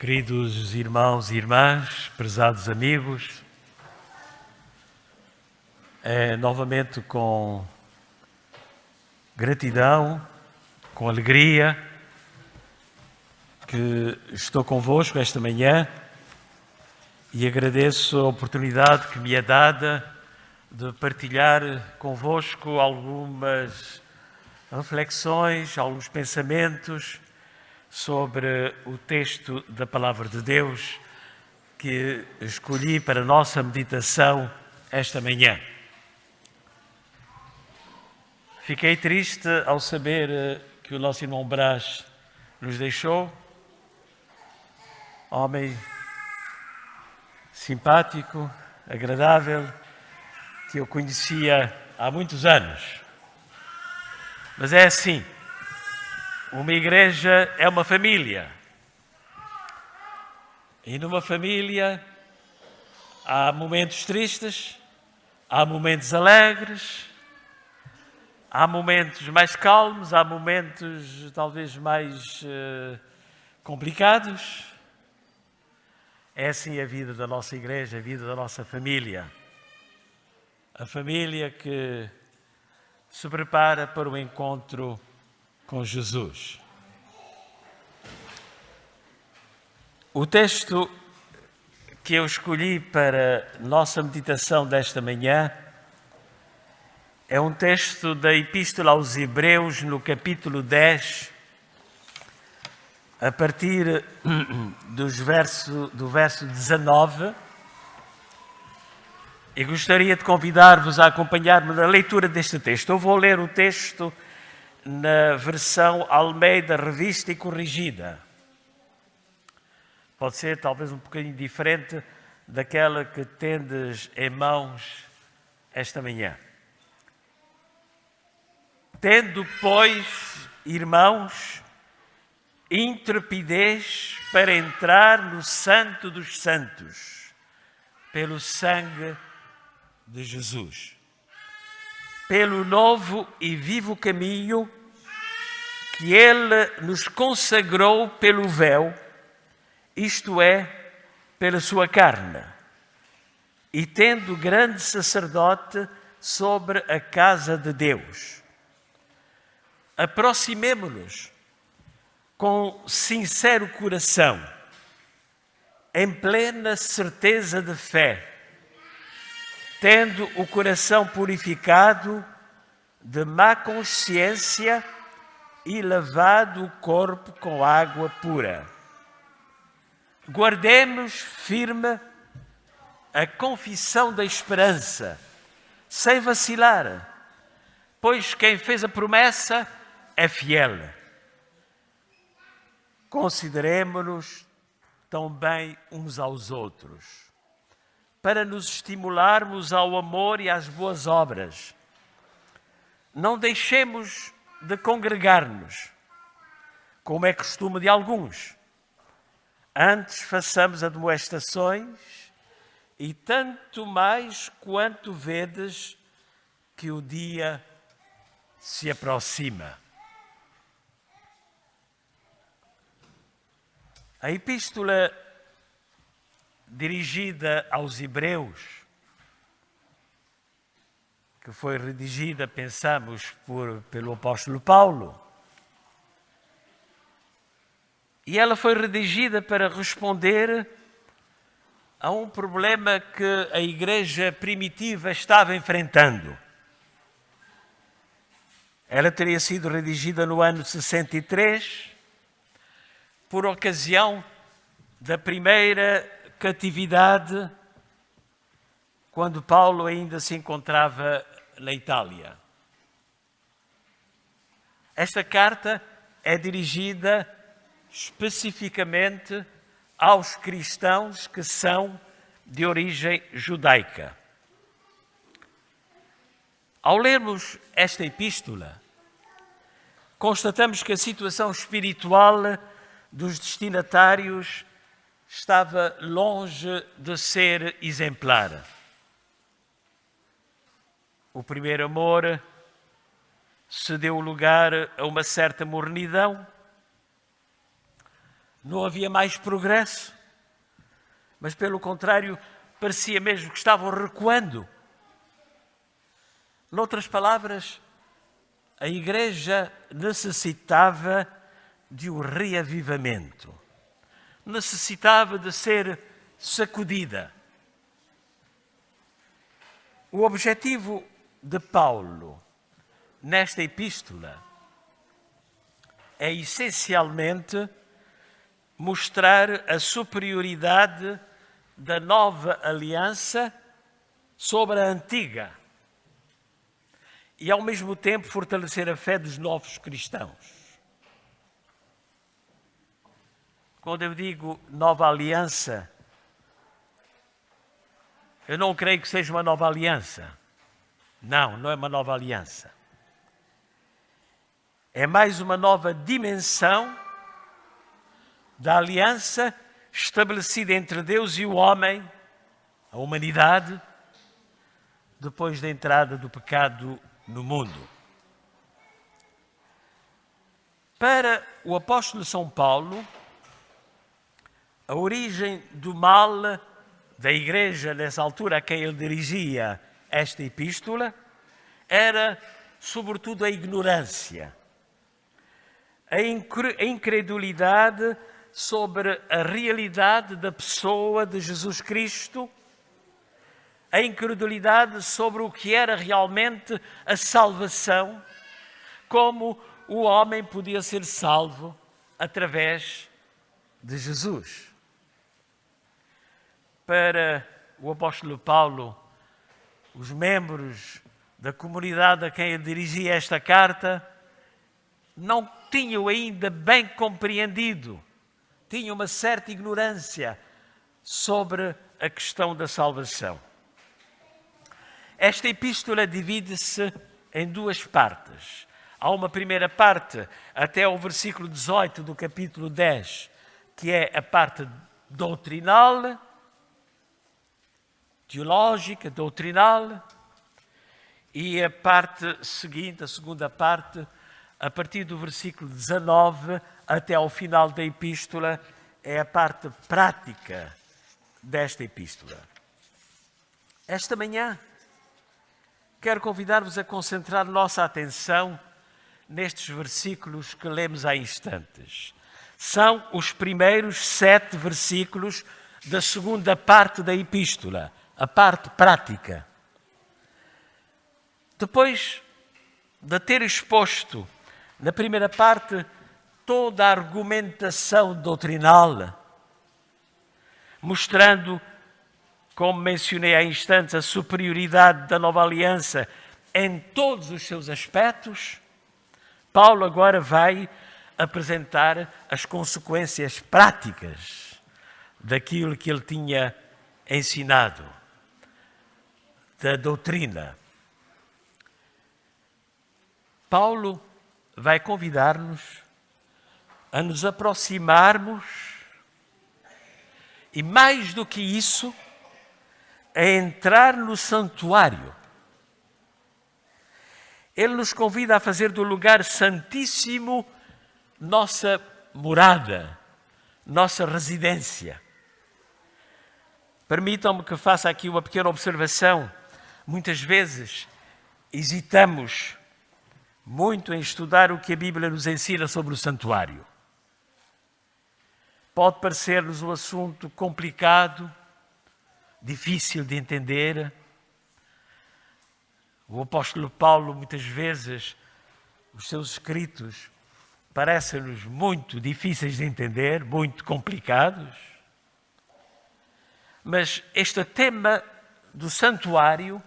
Queridos irmãos e irmãs, prezados amigos, é novamente com gratidão, com alegria, que estou convosco esta manhã e agradeço a oportunidade que me é dada de partilhar convosco algumas reflexões, alguns pensamentos sobre o texto da Palavra de Deus que escolhi para a nossa meditação esta manhã. Fiquei triste ao saber que o nosso irmão Brás nos deixou, homem simpático, agradável, que eu conhecia há muitos anos. Mas é assim, uma igreja é uma família. E numa família há momentos tristes, há momentos alegres, há momentos mais calmos, há momentos talvez mais complicados. É assim a vida da nossa igreja, a vida da nossa família. A família que se prepara para o encontro com Jesus. O texto que eu escolhi para nossa meditação desta manhã é um texto da Epístola aos Hebreus, no capítulo 10, a partir do verso 19, e gostaria de convidar-vos a acompanhar-me na leitura deste texto. Eu vou ler o texto na versão Almeida Revista e Corrigida. Pode ser talvez um bocadinho diferente daquela que tendes em mãos esta manhã. Tendo, pois, irmãos, intrepidez para entrar no Santo dos Santos, pelo sangue de Jesus, pelo novo e vivo caminho que Ele nos consagrou pelo véu, isto é, pela sua carne, e tendo grande sacerdote sobre a casa de Deus. Aproximemo-nos com sincero coração, em plena certeza de fé, tendo o coração purificado de má consciência e lavado o corpo com água pura. Guardemos firme a confissão da esperança, sem vacilar, pois quem fez a promessa é fiel. Consideremo-nos também uns aos outros, para nos estimularmos ao amor e às boas obras. Não deixemos de congregar-nos, como é costume de alguns. Antes façamos admoestações, e tanto mais quanto vedes que o dia se aproxima. A epístola dirigida aos Hebreus, que foi redigida, pensamos, pelo apóstolo Paulo, e ela foi redigida para responder a um problema que a igreja primitiva estava enfrentando. Ela teria sido redigida no ano 63, por ocasião da primeira catividade, quando Paulo ainda se encontrava na Itália. Esta carta é dirigida especificamente aos cristãos que são de origem judaica. Ao lermos esta epístola, constatamos que a situação espiritual dos destinatários estava longe de ser exemplar. O primeiro amor se deu lugar a uma certa mornidão, não havia mais progresso, mas pelo contrário, parecia mesmo que estavam recuando. Noutras palavras, a Igreja necessitava de um reavivamento, necessitava de ser sacudida. O objetivo de Paulo nesta epístola é essencialmente mostrar a superioridade da nova aliança sobre a antiga e, ao mesmo tempo, fortalecer a fé dos novos cristãos. Quando eu digo nova aliança, eu não creio que seja uma nova aliança. Não, não é uma nova aliança. É mais uma nova dimensão da aliança estabelecida entre Deus e o homem, a humanidade, depois da entrada do pecado no mundo. Para o apóstolo São Paulo, a origem do mal da Igreja, nessa altura a quem ele dirigia esta epístola, era sobretudo a ignorância, a incredulidade sobre a realidade da pessoa de Jesus Cristo, a incredulidade sobre o que era realmente a salvação, como o homem podia ser salvo através de Jesus. Para o apóstolo Paulo, os membros da comunidade a quem ele dirigia esta carta não tinham ainda bem compreendido, tinham uma certa ignorância sobre a questão da salvação. Esta epístola divide-se em duas partes. Há uma primeira parte, até o versículo 18 do capítulo 10, que é a parte doutrinal, teológica, doutrinal, e a parte seguinte, a segunda parte, a partir do versículo 19 até ao final da epístola, é a parte prática desta epístola. Esta manhã, quero convidar-vos a concentrar nossa atenção nestes versículos que lemos há instantes. São os primeiros 7 versículos da segunda parte da epístola, a parte prática. Depois de ter exposto na primeira parte toda a argumentação doutrinal, mostrando, como mencionei há instantes, a superioridade da nova aliança em todos os seus aspectos, Paulo agora vai apresentar as consequências práticas daquilo que ele tinha ensinado, da doutrina. Paulo vai convidar-nos a nos aproximarmos e, mais do que isso, a entrar no santuário. Ele nos convida a fazer do lugar santíssimo nossa morada, nossa residência. Permitam-me que faça aqui uma pequena observação. Muitas vezes hesitamos muito em estudar o que a Bíblia nos ensina sobre o santuário. Pode parecer-nos um assunto complicado, difícil de entender. O apóstolo Paulo, muitas vezes, os seus escritos parecem-nos muito difíceis de entender, muito complicados. Mas este tema do santuário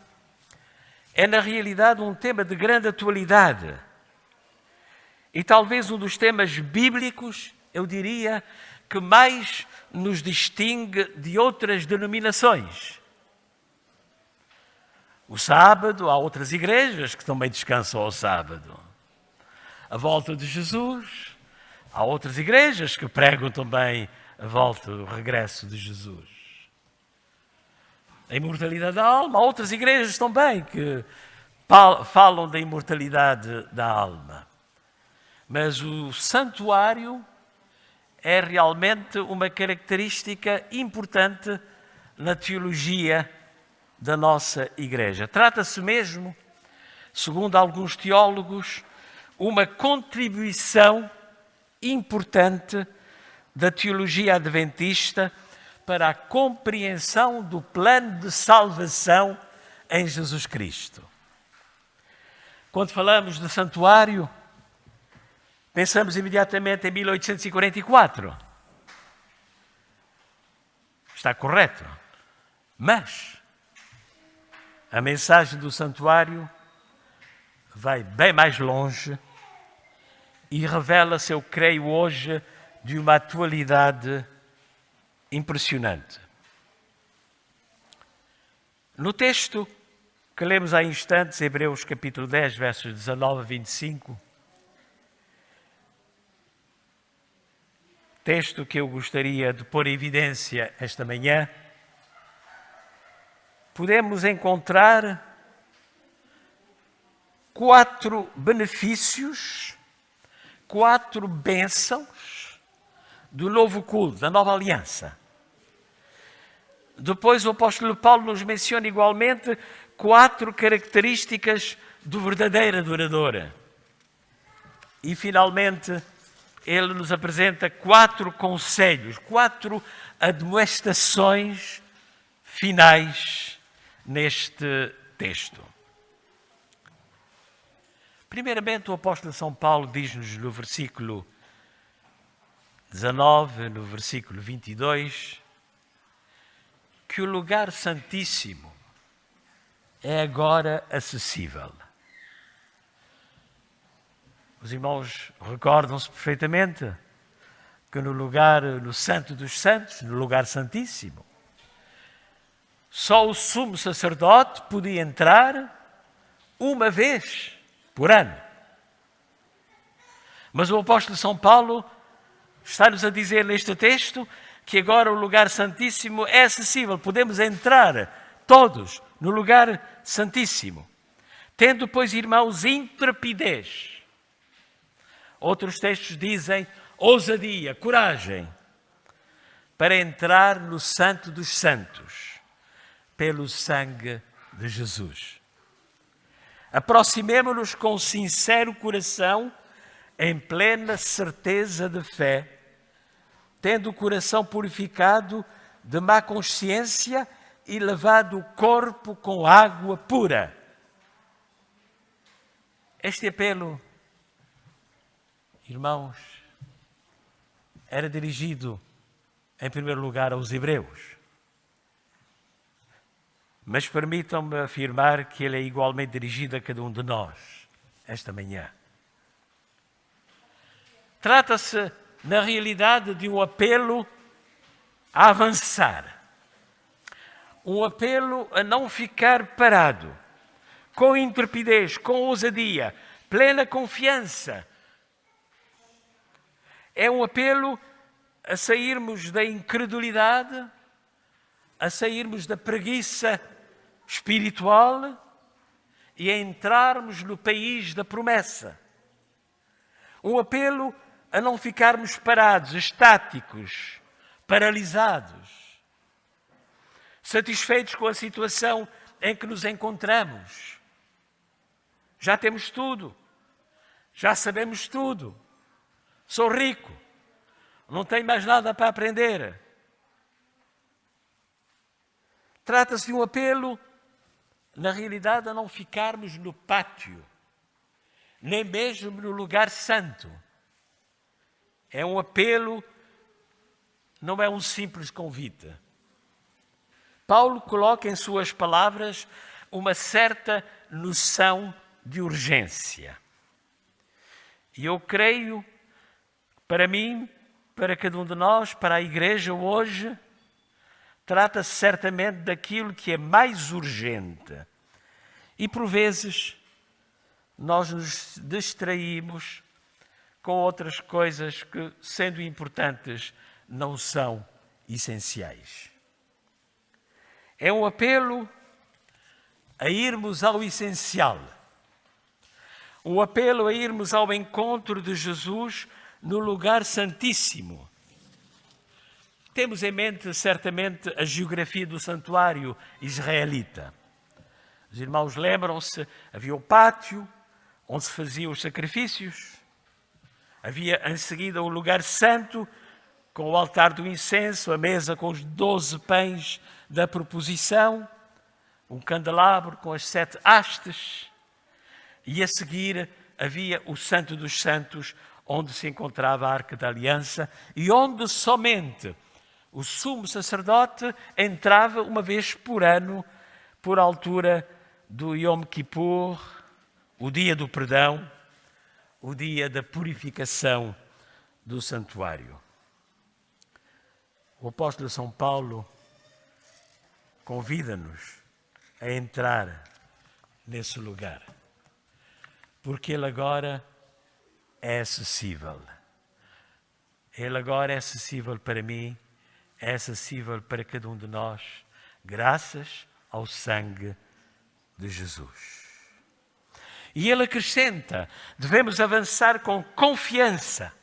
é, na realidade, um tema de grande atualidade. E talvez um dos temas bíblicos, eu diria, que mais nos distingue de outras denominações. O sábado, há outras igrejas que também descansam ao sábado. A volta de Jesus, há outras igrejas que pregam também a volta, o regresso de Jesus. A imortalidade da alma, há outras igrejas também que falam da imortalidade da alma. Mas o santuário é realmente uma característica importante na teologia da nossa Igreja. Trata-se mesmo, segundo alguns teólogos, uma contribuição importante da teologia adventista para a compreensão do plano de salvação em Jesus Cristo. Quando falamos de santuário, pensamos imediatamente em 1844. Está correto. Mas a mensagem do santuário vai bem mais longe e revela-se, eu creio, hoje, de uma atualidade impressionante. No texto que lemos há instantes, Hebreus capítulo 10, versos 19 a 25, texto que eu gostaria de pôr em evidência esta manhã, podemos encontrar 4 benefícios, 4 bênçãos do novo culto, da nova aliança. Depois o apóstolo Paulo nos menciona igualmente 4 características do verdadeiro adorador. E finalmente ele nos apresenta 4 conselhos, 4 admoestações finais neste texto. Primeiramente, o apóstolo São Paulo diz-nos no versículo 19, no versículo 22, que o lugar santíssimo é agora acessível. Os irmãos recordam-se perfeitamente que no Santo dos Santos, no lugar santíssimo, só o sumo sacerdote podia entrar uma vez por ano. Mas o apóstolo São Paulo está-nos a dizer neste texto que agora o lugar santíssimo é acessível. Podemos entrar todos no lugar santíssimo. Tendo, pois, irmãos, intrepidez. Outros textos dizem ousadia, coragem, para entrar no Santo dos Santos, pelo sangue de Jesus. Aproximemo-nos com sincero coração, em plena certeza de fé, tendo o coração purificado de má consciência e lavado o corpo com água pura. Este apelo, irmãos, era dirigido, em primeiro lugar, aos hebreus. Mas permitam-me afirmar que ele é igualmente dirigido a cada um de nós, esta manhã. Trata-se, na realidade, de um apelo a avançar. Um apelo a não ficar parado, com intrepidez, com ousadia, plena confiança. É um apelo a sairmos da incredulidade, a sairmos da preguiça espiritual e a entrarmos no país da promessa. Um apelo a não ficarmos parados, estáticos, paralisados, satisfeitos com a situação em que nos encontramos. Já temos tudo, já sabemos tudo, sou rico, não tenho mais nada para aprender. Trata-se de um apelo, na realidade, a não ficarmos no pátio, nem mesmo no lugar santo. É um apelo, não é um simples convite. Paulo coloca em suas palavras uma certa noção de urgência. E eu creio, para mim, para cada um de nós, para a Igreja hoje, trata-se certamente daquilo que é mais urgente. E por vezes nós nos distraímos com outras coisas que, sendo importantes, não são essenciais. É um apelo a irmos ao essencial. Um apelo a irmos ao encontro de Jesus no lugar santíssimo. Temos em mente, certamente, a geografia do santuário israelita. Os irmãos lembram-se, havia o pátio, onde se faziam os sacrifícios. Havia, em seguida, o lugar santo, com o altar do incenso, a mesa com os 12 pães da proposição, um candelabro com as 7 hastes. E, a seguir, havia o Santo dos Santos, onde se encontrava a Arca da Aliança e onde somente o sumo sacerdote entrava uma vez por ano, por altura do Yom Kippur, o dia do perdão, o dia da purificação do santuário. O apóstolo São Paulo convida-nos a entrar nesse lugar, porque ele agora é acessível. Ele agora é acessível para mim, é acessível para cada um de nós, graças ao sangue de Jesus. E ele acrescenta, devemos avançar com confiança.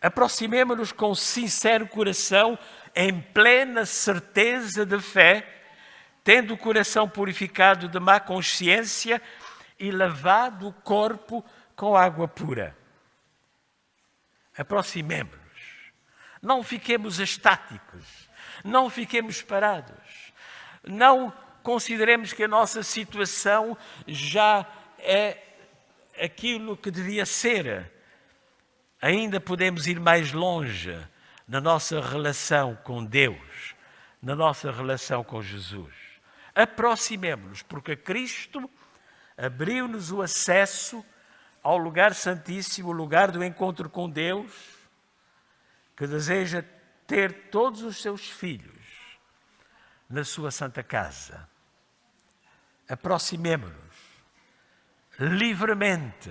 Aproximemo-nos com sincero coração, em plena certeza de fé, tendo o coração purificado de má consciência e lavado o corpo com água pura. Aproximemo-nos. Não fiquemos estáticos. Não fiquemos parados. Não consideremos que a nossa situação já é aquilo que devia ser. Ainda podemos ir mais longe na nossa relação com Deus, na nossa relação com Jesus. Aproximemo-nos, porque Cristo abriu-nos o acesso ao lugar santíssimo, o lugar do encontro com Deus, que deseja ter todos os seus filhos na sua santa casa. Aproximemo-nos livremente,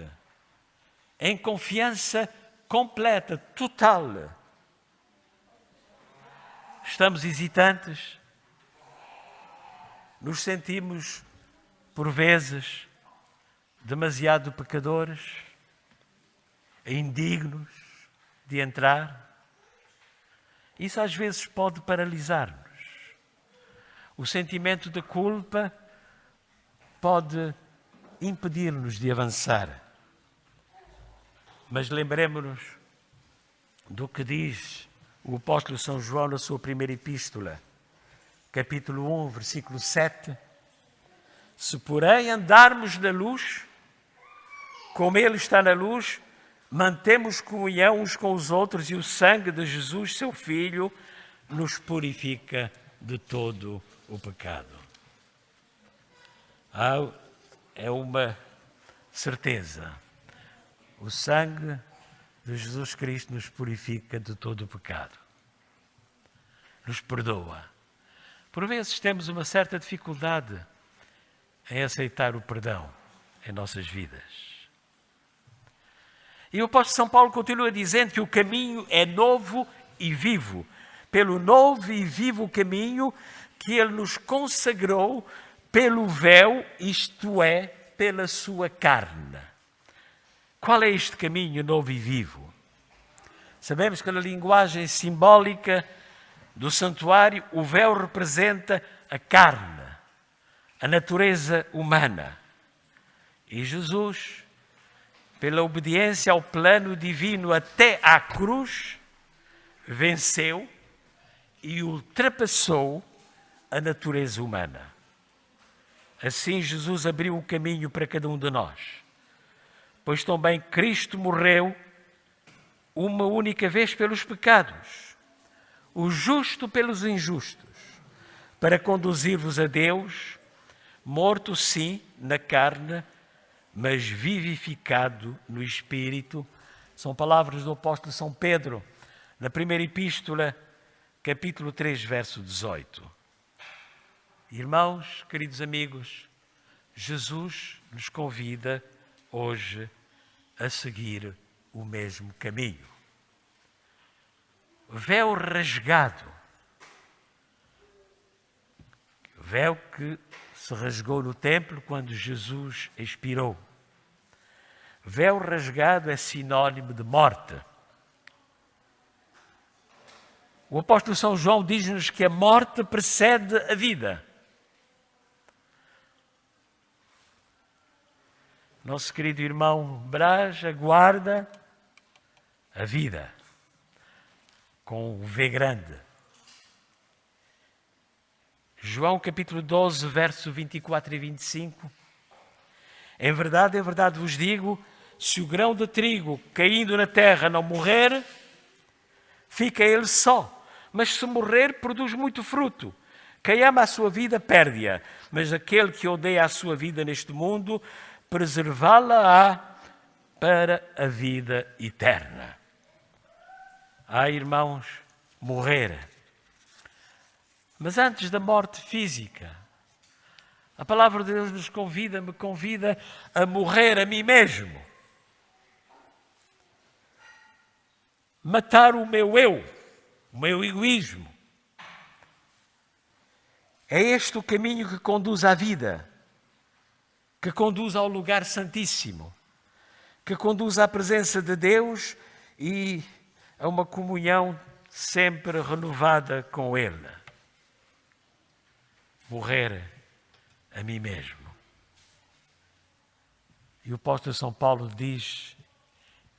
em confiança completa, total. Estamos hesitantes, nos sentimos, por vezes, demasiado pecadores, indignos de entrar. Isso às vezes pode paralisar-nos. O sentimento de culpa pode impedir-nos de avançar. Mas lembremos-nos do que diz o apóstolo São João na sua primeira epístola, capítulo 1, versículo 7. Se, porém, andarmos na luz, como Ele está na luz, mantemos comunhão uns com os outros e o sangue de Jesus, seu Filho, nos purifica de todo o pecado. É uma certeza. O sangue de Jesus Cristo nos purifica de todo o pecado. Nos perdoa. Por vezes temos uma certa dificuldade em aceitar o perdão em nossas vidas. E o apóstolo São Paulo continua dizendo que o caminho é novo e vivo. Pelo novo e vivo caminho que Ele nos consagrou pelo véu, isto é, pela sua carne. Qual é este caminho novo e vivo? Sabemos que na linguagem simbólica do santuário, o véu representa a carne, a natureza humana. E Jesus, pela obediência ao plano divino até à cruz, venceu e ultrapassou a natureza humana. Assim, Jesus abriu o caminho para cada um de nós, pois também Cristo morreu uma única vez pelos pecados, o justo pelos injustos, para conduzir-vos a Deus, morto sim na carne, mas vivificado no Espírito. São palavras do apóstolo São Pedro, na primeira epístola, capítulo 3, verso 18. Irmãos, queridos amigos, Jesus nos convida hoje a seguir o mesmo caminho. Véu rasgado, véu que se rasgou no templo quando Jesus expirou. Véu rasgado é sinónimo de morte. O apóstolo São João diz-nos que a morte precede a vida. Nosso querido irmão Brás aguarda a vida, com o V grande. João capítulo 12, verso 24 e 25. Em verdade vos digo, se o grão de trigo caindo na terra não morrer, fica ele só. Mas se morrer, produz muito fruto. Quem ama a sua vida, perde-a. Mas aquele que odeia a sua vida neste mundo, preservá-la-á para a vida eterna. Irmãos, morrer. Mas antes da morte física, a palavra de Deus me convida a morrer a mim mesmo. Matar o meu eu, o meu egoísmo. É este o caminho que conduz à vida, que conduz ao lugar santíssimo, que conduz à presença de Deus e a uma comunhão sempre renovada com Ele. Morrer a mim mesmo. E o apóstolo São Paulo diz,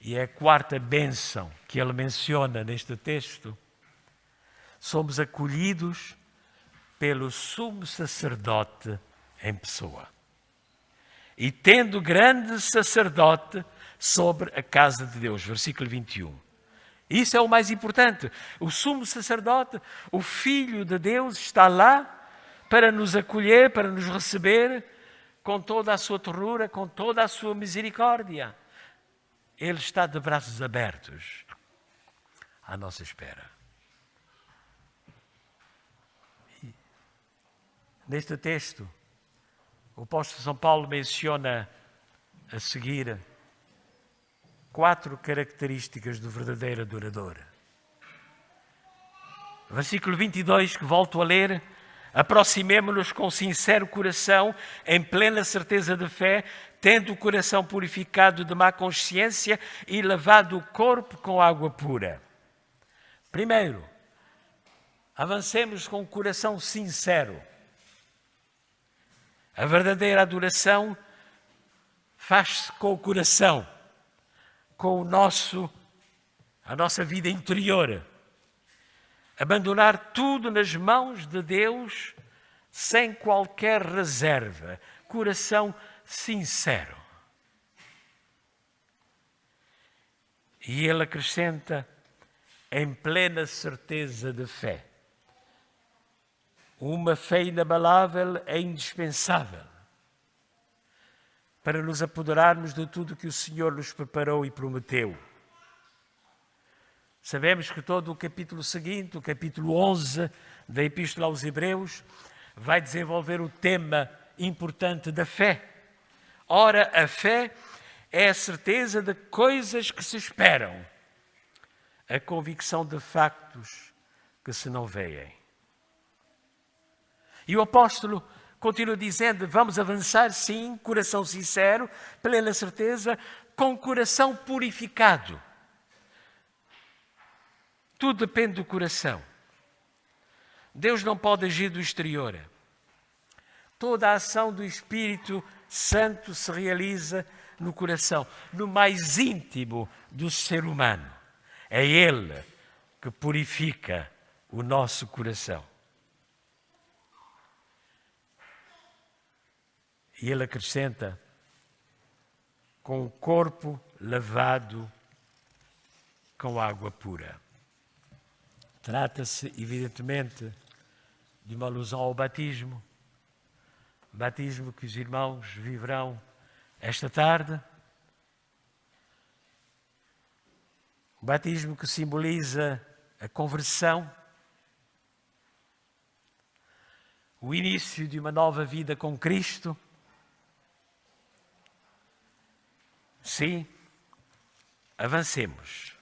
e é a quarta bênção que ele menciona neste texto, somos acolhidos pelo sumo sacerdote em pessoa. E tendo grande sacerdote sobre a casa de Deus. Versículo 21. Isso é o mais importante. O sumo sacerdote, o Filho de Deus, está lá para nos acolher, para nos receber com toda a sua ternura, com toda a sua misericórdia. Ele está de braços abertos à nossa espera. E, neste texto, o apóstolo São Paulo menciona a seguir 4 características do verdadeiro adorador. Versículo 22, que volto a ler: aproximemo-nos com sincero coração, em plena certeza de fé, tendo o coração purificado de má consciência e lavado o corpo com água pura. Primeiro, avancemos com o coração sincero. A verdadeira adoração faz-se com o coração, com a nossa vida interior. Abandonar tudo nas mãos de Deus sem qualquer reserva. Coração sincero. E ele acrescenta, em plena certeza de fé. Uma fé inabalável é indispensável para nos apoderarmos de tudo que o Senhor nos preparou e prometeu. Sabemos que todo o capítulo seguinte, o capítulo 11 da Epístola aos Hebreus, vai desenvolver o tema importante da fé. Ora, a fé é a certeza de coisas que se esperam, a convicção de factos que se não veem. E o apóstolo continua dizendo, vamos avançar sim, coração sincero, plena certeza, com coração purificado. Tudo depende do coração. Deus não pode agir do exterior. Toda a ação do Espírito Santo se realiza no coração, no mais íntimo do ser humano. É Ele que purifica o nosso coração. E ele acrescenta, com o corpo lavado com água pura. Trata-se, evidentemente, de uma alusão ao batismo. Batismo que os irmãos viverão esta tarde. O batismo que simboliza a conversão, o início de uma nova vida com Cristo. Sim, avancemos.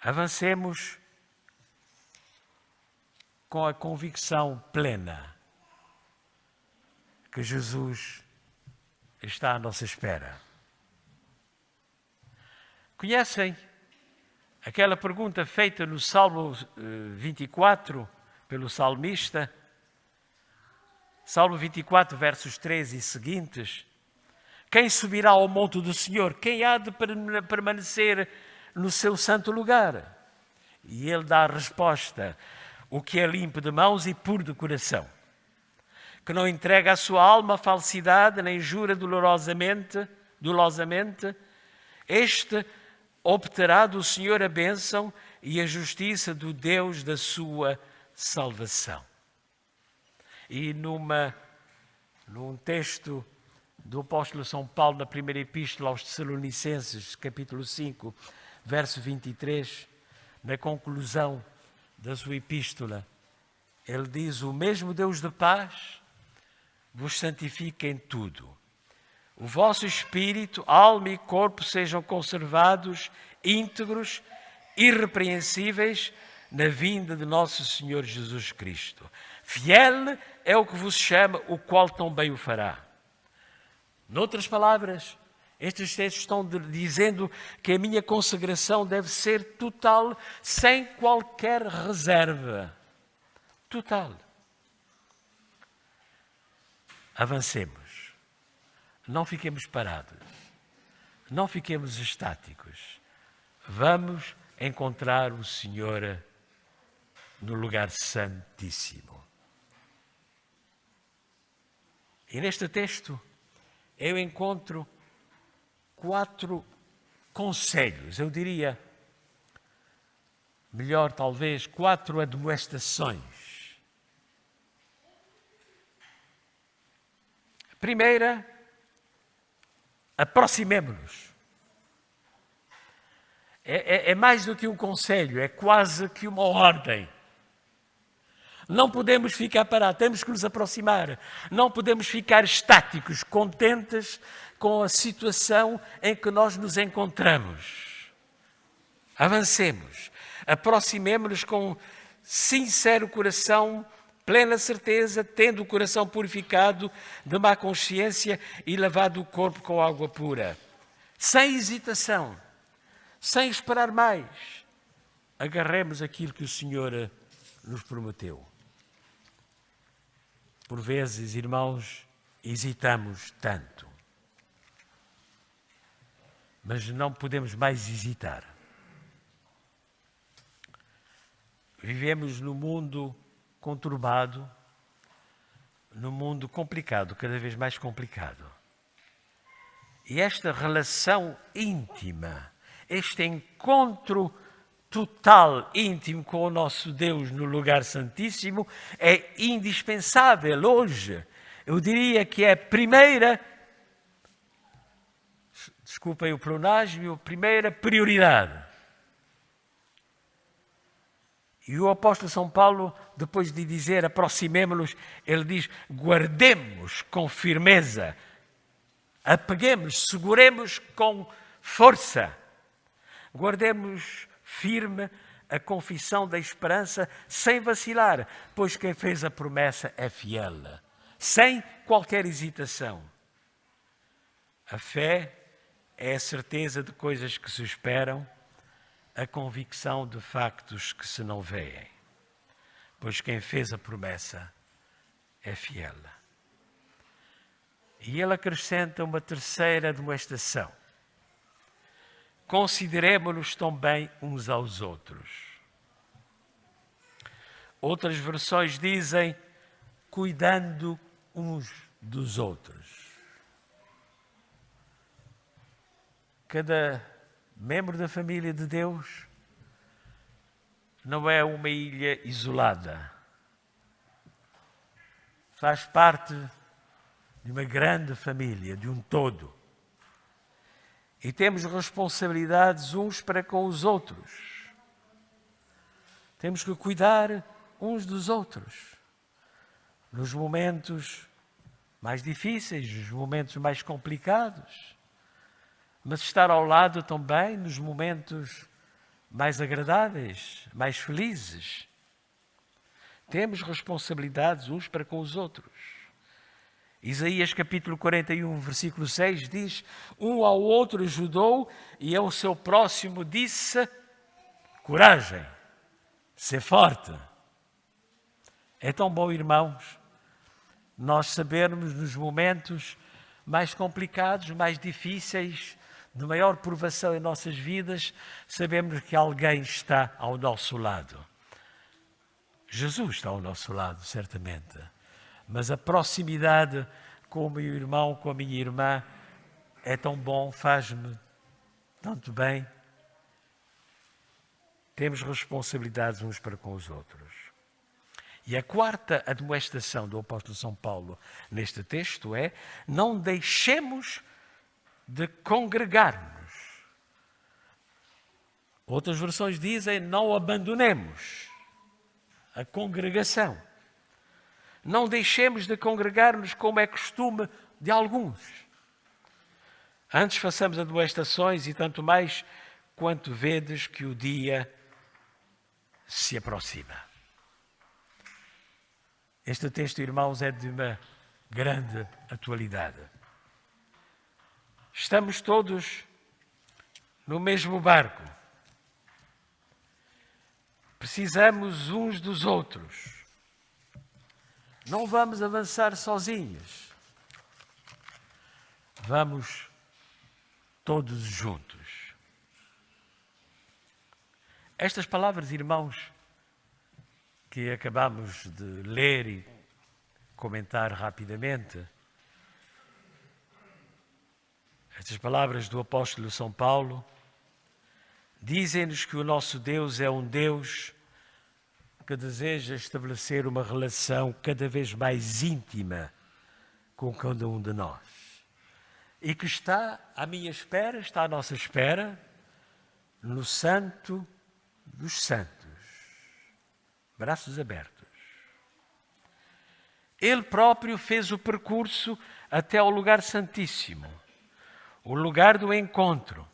Avancemos com a convicção plena que Jesus está à nossa espera. Conhecem Aquela pergunta feita no Salmo 24, pelo salmista, Salmo 24, versos 3 e seguintes: quem subirá ao monte do Senhor? Quem há de permanecer no seu santo lugar? E ele dá a resposta: o que é limpo de mãos e puro de coração, que não entrega a sua alma à falsidade, nem jura dolosamente, este obterá do Senhor a bênção e a justiça do Deus da sua salvação. E num texto do apóstolo São Paulo, na primeira epístola aos Tessalonicenses, capítulo 5, verso 23, na conclusão da sua epístola, ele diz: o mesmo Deus de paz vos santifique em tudo. O vosso espírito, alma e corpo sejam conservados íntegros, irrepreensíveis, na vinda de nosso Senhor Jesus Cristo. Fiel é o que vos chama, o qual tão bem o fará. Noutras palavras, estes textos estão dizendo que a minha consagração deve ser total, sem qualquer reserva. Total. Avancemos. Não fiquemos parados. Não fiquemos estáticos. Vamos encontrar o Senhor no lugar santíssimo. E neste texto eu encontro 4 conselhos, eu diria, melhor talvez, 4 admoestações. A primeira, aproximemo-nos. É mais do que um conselho, é quase que uma ordem. Não podemos ficar parados, temos que nos aproximar. Não podemos ficar estáticos, contentes com a situação em que nós nos encontramos. Avancemos, aproximemo-nos com sincero coração, plena certeza, tendo o coração purificado de má consciência e lavado o corpo com água pura. Sem hesitação, sem esperar mais, agarremos aquilo que o Senhor nos prometeu. Por vezes, irmãos, hesitamos tanto. Mas não podemos mais hesitar. Vivemos num mundo conturbado, num mundo complicado, cada vez mais complicado. E esta relação íntima, este encontro total, íntimo com o nosso Deus no lugar santíssimo é indispensável hoje. Eu diria que é a primeira, desculpem o pleonasmo, primeira prioridade. E o apóstolo São Paulo, depois de dizer aproximemo-nos, ele diz: guardemos com firmeza, apeguemos, seguremos com força, guardemos firme a confissão da esperança sem vacilar, pois quem fez a promessa é fiel, sem qualquer hesitação. A fé é a certeza de coisas que se esperam, a convicção de factos que se não veem, pois quem fez a promessa é fiel. E ele acrescenta uma terceira demonstração: consideremo-nos também uns aos outros. Outras versões dizem cuidando uns dos outros. Cada membro da família de Deus não é uma ilha isolada. Faz parte de uma grande família, de um todo. E temos responsabilidades uns para com os outros. Temos que cuidar uns dos outros. Nos momentos mais difíceis, nos momentos mais complicados. Mas estar ao lado também nos momentos mais agradáveis, mais felizes. Temos responsabilidades uns para com os outros. Isaías capítulo 41, versículo 6 diz: um ao outro ajudou e ao seu próximo disse: coragem, ser forte. É tão bom, irmãos, nós sabermos nos momentos mais complicados, mais difíceis, de maior provação em nossas vidas, sabemos que alguém está ao nosso lado. Jesus está ao nosso lado, certamente. Mas a proximidade com o meu irmão, com a minha irmã, é tão bom, faz-me tanto bem. Temos responsabilidades uns para com os outros. E a quarta admoestação do apóstolo São Paulo neste texto é: não deixemos de congregar-nos. Outras versões dizem: não abandonemos a congregação. Não deixemos de congregar-nos como é costume de alguns. Antes façamos admoestações, e tanto mais quanto vedes que o dia se aproxima. Este texto, irmãos, é de uma grande atualidade. Estamos todos no mesmo barco. Precisamos uns dos outros. Não vamos avançar sozinhos. Vamos todos juntos. Estas palavras, irmãos, que acabamos de ler e comentar rapidamente, estas palavras do apóstolo São Paulo, dizem-nos que o nosso Deus é um Deus que deseja estabelecer uma relação cada vez mais íntima com cada um de nós. E que está à minha espera, está à nossa espera, no Santo dos Santos. Braços abertos. Ele próprio fez o percurso até ao lugar santíssimo, o lugar do encontro.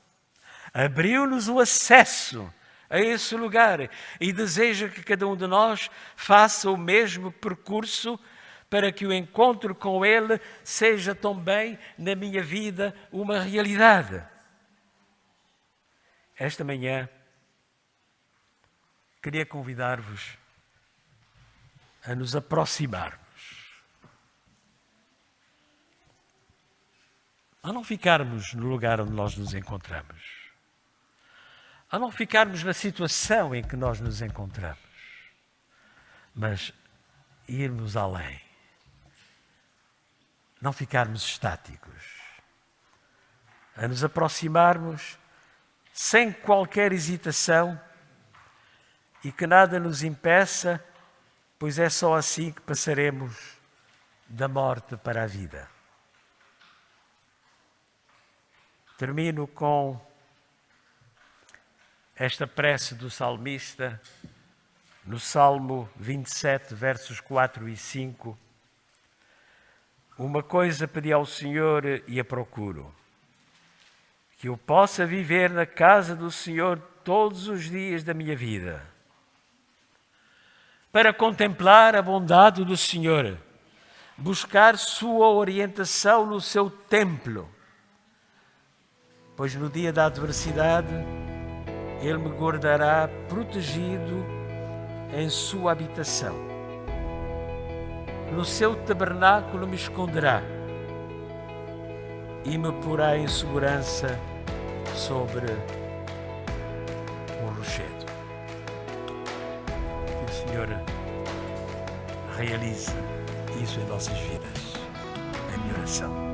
Abriu-nos o acesso a esse lugar e deseja que cada um de nós faça o mesmo percurso para que o encontro com Ele seja também na minha vida uma realidade. Esta manhã queria convidar-vos a nos aproximarmos, a não ficarmos no lugar onde nós nos encontramos, a não ficarmos na situação em que nós nos encontramos, mas irmos além, não ficarmos estáticos, a nos aproximarmos sem qualquer hesitação e que nada nos impeça, pois é só assim que passaremos da morte para a vida. Termino com esta prece do salmista, no Salmo 27, versos 4 e 5. Uma coisa pedi ao Senhor e a procuro, que eu possa viver na casa do Senhor todos os dias da minha vida, para contemplar a bondade do Senhor, buscar sua orientação no seu templo, pois no dia da adversidade Ele me guardará protegido em sua habitação. No seu tabernáculo me esconderá e me porá em segurança sobre um rochedo. Que o Senhor realize isso em nossas vidas. É a minha oração.